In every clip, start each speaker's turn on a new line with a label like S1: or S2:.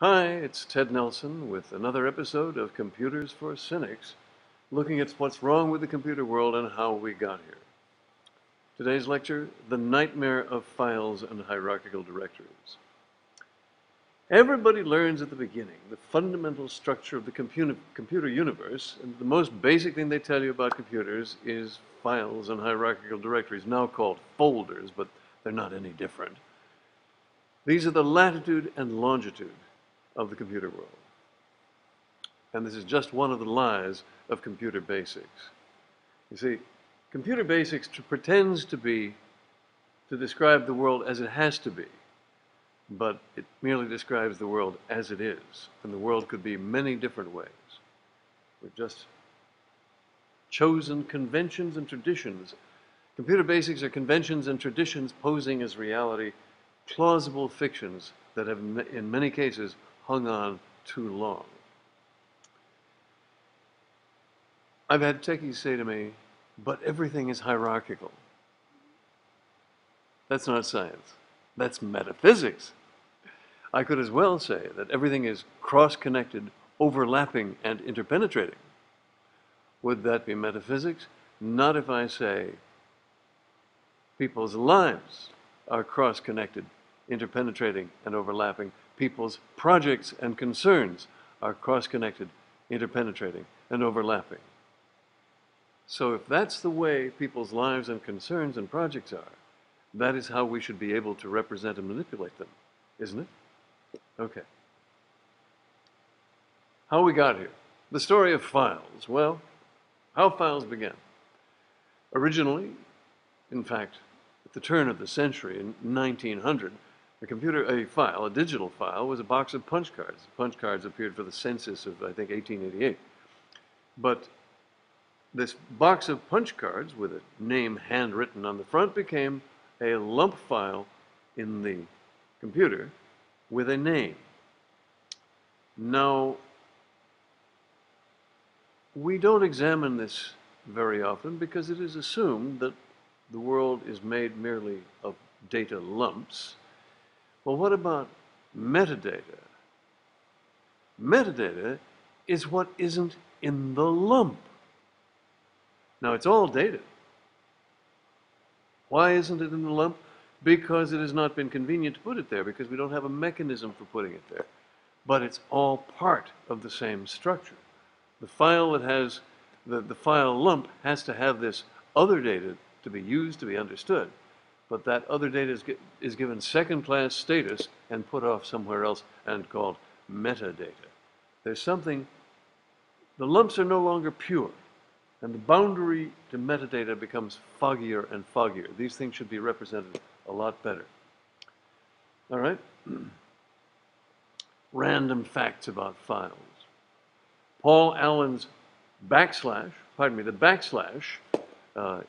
S1: Hi, it's Ted Nelson with another episode of Computers for Cynics, looking at what's wrong with the computer world and how we got here. Today's lecture, The Nightmare of Files and Hierarchical Directories. Everybody learns at the beginning the fundamental structure of the computer universe, and the most basic thing they tell you about computers is files and hierarchical directories, now called folders, but they're not any different. These are the latitude and longitude of the computer world. And this is just one of the lies of computer basics. You see, computer basics pretends to describe the world as it has to be, but it merely describes the world as it is, and the world could be many different ways. We've just chosen conventions and traditions. Computer basics are conventions and traditions posing as reality, plausible fictions that have, in many cases, hung on too long. I've had techies say to me, but everything is hierarchical. That's not science. That's metaphysics. I could as well say that everything is cross-connected, overlapping, and interpenetrating. Would that be metaphysics? Not if I say people's lives are cross-connected, interpenetrating, and overlapping. People's projects and concerns are cross-connected, interpenetrating, and overlapping. So if that's the way people's lives and concerns and projects are, that is how we should be able to represent and manipulate them, isn't it? Okay. How we got here. The story of files. Well, how files began. Originally, in fact, at the turn of the century, in 1900, a digital file, was a box of punch cards. Punch cards appeared for the census of, I think, 1888. But this box of punch cards with a name handwritten on the front became a lump file in the computer with a name. Now, we don't examine this very often because it is assumed that the world is made merely of data lumps. Well, what about metadata? Metadata is what isn't in the lump. Now, it's all data. Why isn't it in the lump? Because it has not been convenient to put it there, because we don't have a mechanism for putting it there. But it's all part of the same structure. The file that has, the file lump has to have this other data to be used, to be understood. But that other data is given second-class status and put off somewhere else and called metadata. There's something, the lumps are no longer pure, and the boundary to metadata becomes foggier and foggier. These things should be represented a lot better. All right? Random facts about files. Paul Allen's the backslash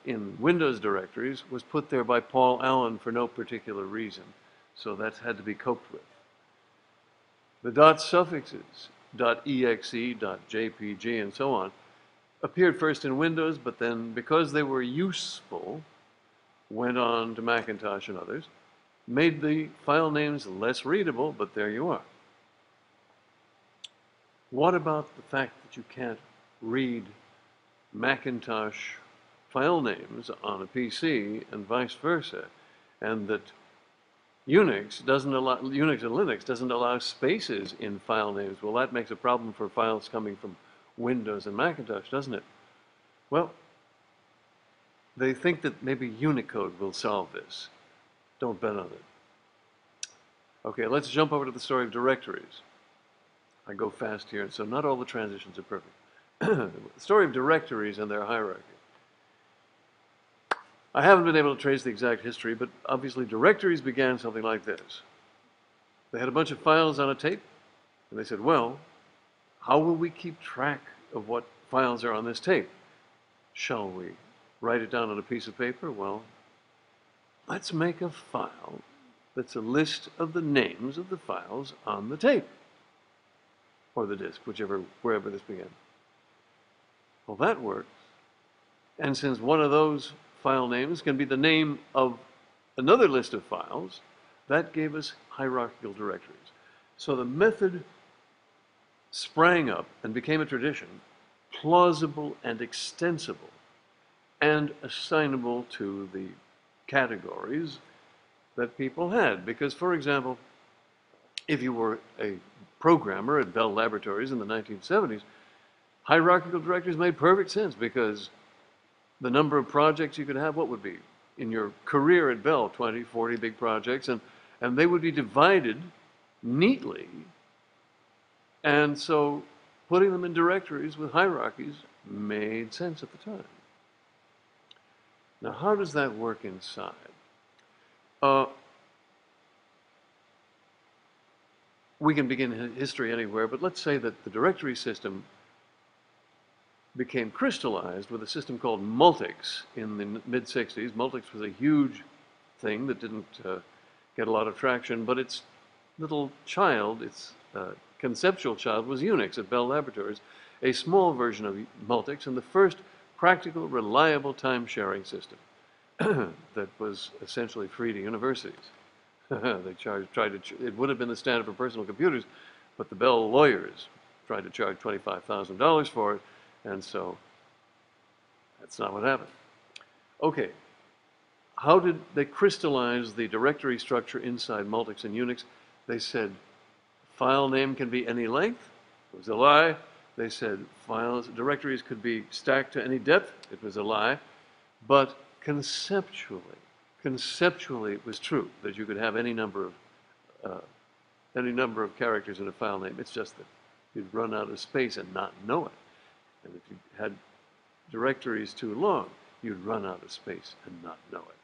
S1: in Windows directories was put there by Paul Allen for no particular reason. So that's had to be coped with. The dot suffixes, .exe, .jpg, and so on, appeared first in Windows, but then, because they were useful, went on to Macintosh and others, made the file names less readable, but there you are. What about the fact that you can't read Macintosh file names on a PC and vice versa, and that Unix and Linux doesn't allow spaces in file names? Well, that makes a problem for files coming from Windows and Macintosh, doesn't it? Well, they think that maybe Unicode will solve this. Don't bet on it. Okay, let's jump over to the story of directories. I go fast here, so not all the transitions are perfect. The story of directories and their hierarchy. I haven't been able to trace the exact history, but obviously directories began something like this. They had a bunch of files on a tape, and they said, well, how will we keep track of what files are on this tape? Shall we write it down on a piece of paper? Well, let's make a file that's a list of the names of the files on the tape, or the disk, wherever this began. Well, that works. And since one of those file names can be the name of another list of files, that gave us hierarchical directories. So the method sprang up and became a tradition, plausible and extensible, and assignable to the categories that people had. Because, for example, if you were a programmer at Bell Laboratories in the 1970s, hierarchical directories made perfect sense because the number of projects you could have, what would be in your career at Bell, 20, 40 big projects, and they would be divided neatly. And so putting them in directories with hierarchies made sense at the time. Now, how does that work inside? We can begin history anywhere, but let's say that the directory system became crystallized with a system called Multics in the mid-60s. Multics was a huge thing that didn't get a lot of traction, but its little child, its conceptual child, was Unix at Bell Laboratories, a small version of Multics, and the first practical, reliable time-sharing system that was essentially free to universities. They it would have been the standard for personal computers, but the Bell lawyers tried to charge $25,000 for it, and so that's not what happened. Okay, how did they crystallize the directory structure inside Multics and Unix? They said file name can be any length. It was a lie. They said directories could be stacked to any depth. It was a lie. But conceptually it was true that you could have any number of characters in a file name. It's just that you'd run out of space and not know it. And if you had directories too long, you'd run out of space and not know it.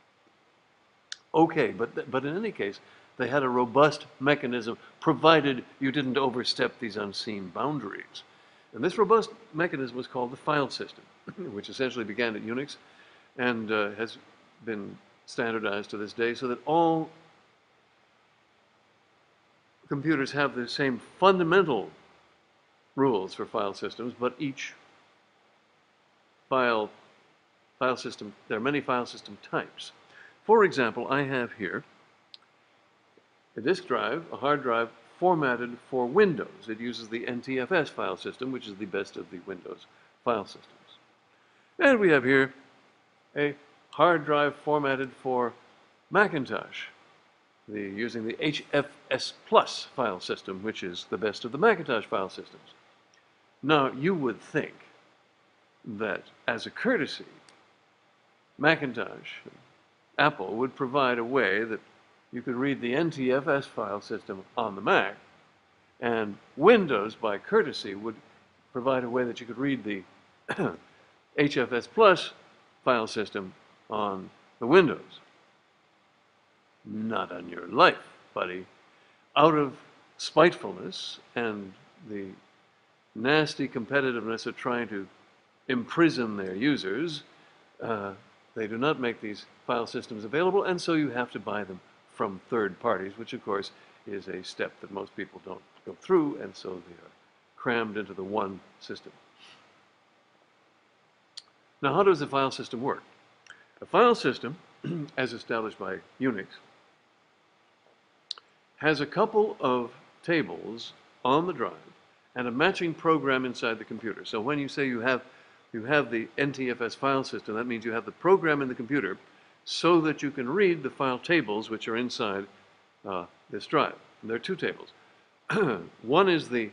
S1: Okay, but in any case, they had a robust mechanism, provided you didn't overstep these unseen boundaries. And this robust mechanism was called the file system, which essentially began at Unix and has been standardized to this day, so that all computers have the same fundamental rules for file systems, but each file system, there are many file system types. For example, I have here a disk drive, a hard drive, formatted for Windows. It uses the NTFS file system, which is the best of the Windows file systems. And we have here a hard drive formatted for Macintosh, using the HFS Plus file system, which is the best of the Macintosh file systems. Now, you would think that, as a courtesy, Macintosh, Apple, would provide a way that you could read the NTFS file system on the Mac, and Windows, by courtesy, would provide a way that you could read the HFS Plus file system on the Windows. Not on your life, buddy. Out of spitefulness and the nasty competitiveness of trying to imprison their users, they do not make these file systems available, and so you have to buy them from third parties, which of course is a step that most people don't go through, and so they are crammed into the one system. Now, how does the file system work? A file system, as established by Unix, has a couple of tables on the drive and a matching program inside the computer. So when you say you have the NTFS file system, that means you have the program in the computer so that you can read the file tables which are inside this drive. And there are two tables. One is the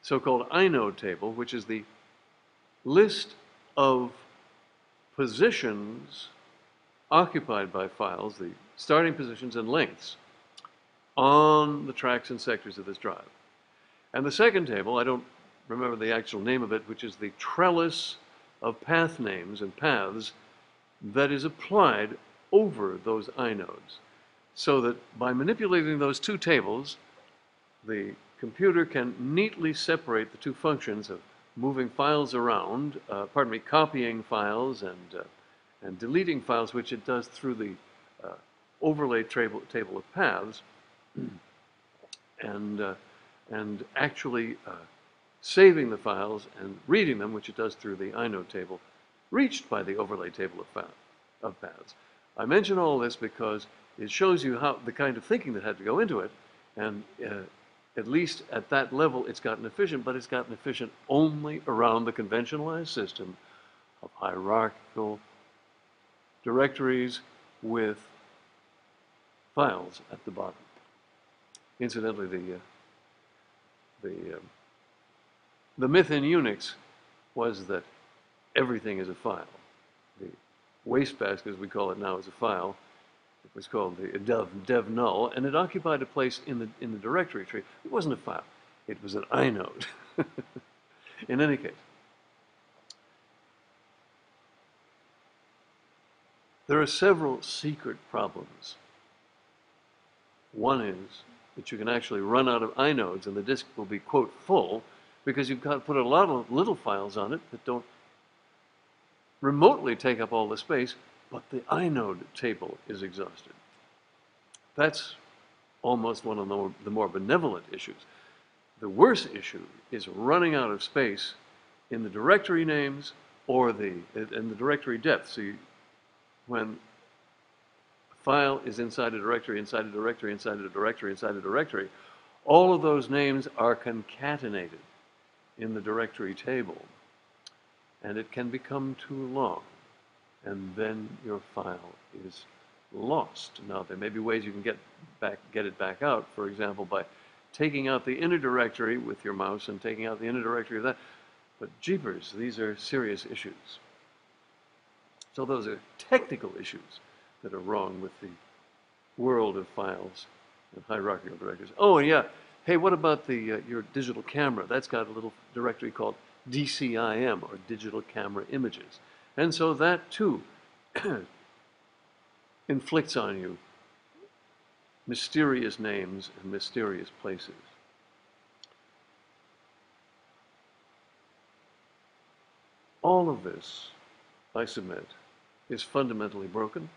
S1: so-called inode table, which is the list of positions occupied by files, the starting positions and lengths on the tracks and sectors of this drive. And the second table, I don't remember the actual name of it, which is the trellis of path names and paths that is applied over those inodes. So that by manipulating those two tables, the computer can neatly separate the two functions of moving files around, copying files and deleting files, which it does through the overlay table of paths, and actually saving the files and reading them, which it does through the inode table, reached by the overlay table of paths. I mention all this because it shows you how the kind of thinking that had to go into it, and at least at that level, it's gotten efficient, but it's gotten efficient only around the conventionalized system of hierarchical directories with files at the bottom. Incidentally, the myth in Unix was that everything is a file. The wastebasket, as we call it now, is a file. It was called the dev null, and it occupied a place in the directory tree. It wasn't a file. It was an inode. In any case, there are several secret problems. One is that you can actually run out of inodes and the disk will be, quote, full, because you've got to put a lot of little files on it that don't remotely take up all the space, but the inode table is exhausted. That's almost one of the more benevolent issues. The worst issue is running out of space in the directory names or in the directory depth. So when a file is inside a directory, inside a directory, inside a directory, inside a directory, all of those names are concatenated in the directory table, and it can become too long, and then your file is lost. Now, there may be ways you can get it back out, for example, by taking out the inner directory with your mouse and taking out the inner directory of that. But jeepers, these are serious issues. So those are technical issues that are wrong with the world of files and hierarchical directories. Oh, and yeah, hey, what about your digital camera? That's got a little directory called DCIM, or digital camera images. And so that too inflicts on you mysterious names and mysterious places. All of this, I submit, is fundamentally broken.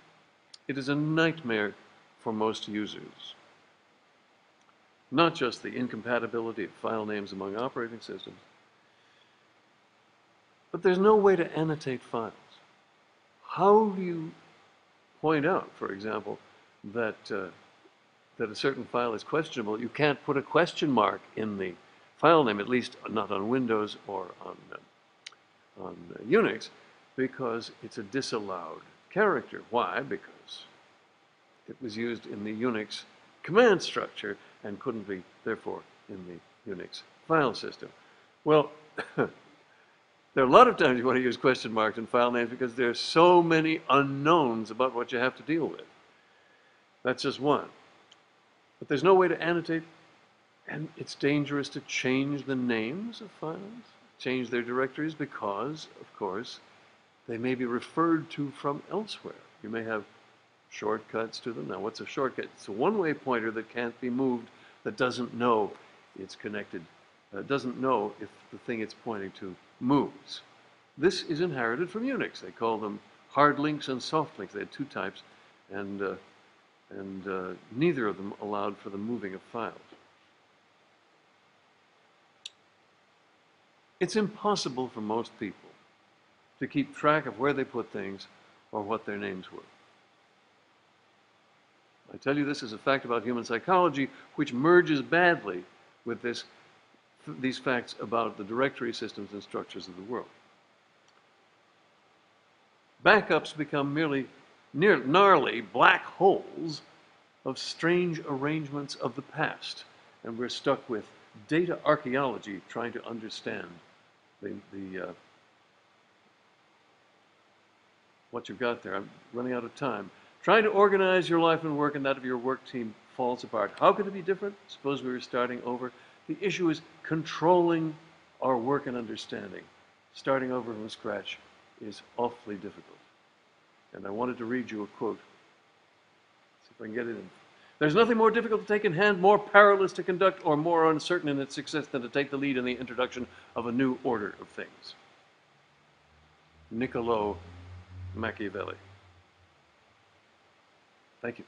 S1: It is a nightmare for most users. Not just the incompatibility of file names among operating systems, but there's no way to annotate files. How do you point out, for example, that a certain file is questionable? You can't put a question mark in the file name, at least not on Windows or on Unix, because it's a disallowed character. Why? Because it was used in the Unix command structure and couldn't be, therefore, in the Unix file system. Well, there are a lot of times you want to use question marks in file names because there are so many unknowns about what you have to deal with. That's just one. But there's no way to annotate, and it's dangerous to change the names of files, change their directories, because, of course, they may be referred to from elsewhere. You may have shortcuts to them. Now, what's a shortcut? It's a one-way pointer that can't be moved, that doesn't know it's connected, doesn't know if the thing it's pointing to moves. This is inherited from Unix. They call them hard links and soft links. They had two types, and neither of them allowed for the moving of files. It's impossible for most people to keep track of where they put things or what their names were. I tell you, this is a fact about human psychology which merges badly with these facts about the directory systems and structures of the world. Backups become merely gnarly black holes of strange arrangements of the past, and we're stuck with data archaeology trying to understand what you've got there. I'm running out of time. Trying to organize your life and work, and that of your work team falls apart. How could it be different? Suppose we were starting over. The issue is controlling our work and understanding. Starting over from scratch is awfully difficult. And I wanted to read you a quote. See if I can get it in. There's nothing more difficult to take in hand, more perilous to conduct, or more uncertain in its success than to take the lead in the introduction of a new order of things. Niccolo Machiavelli. Thank you.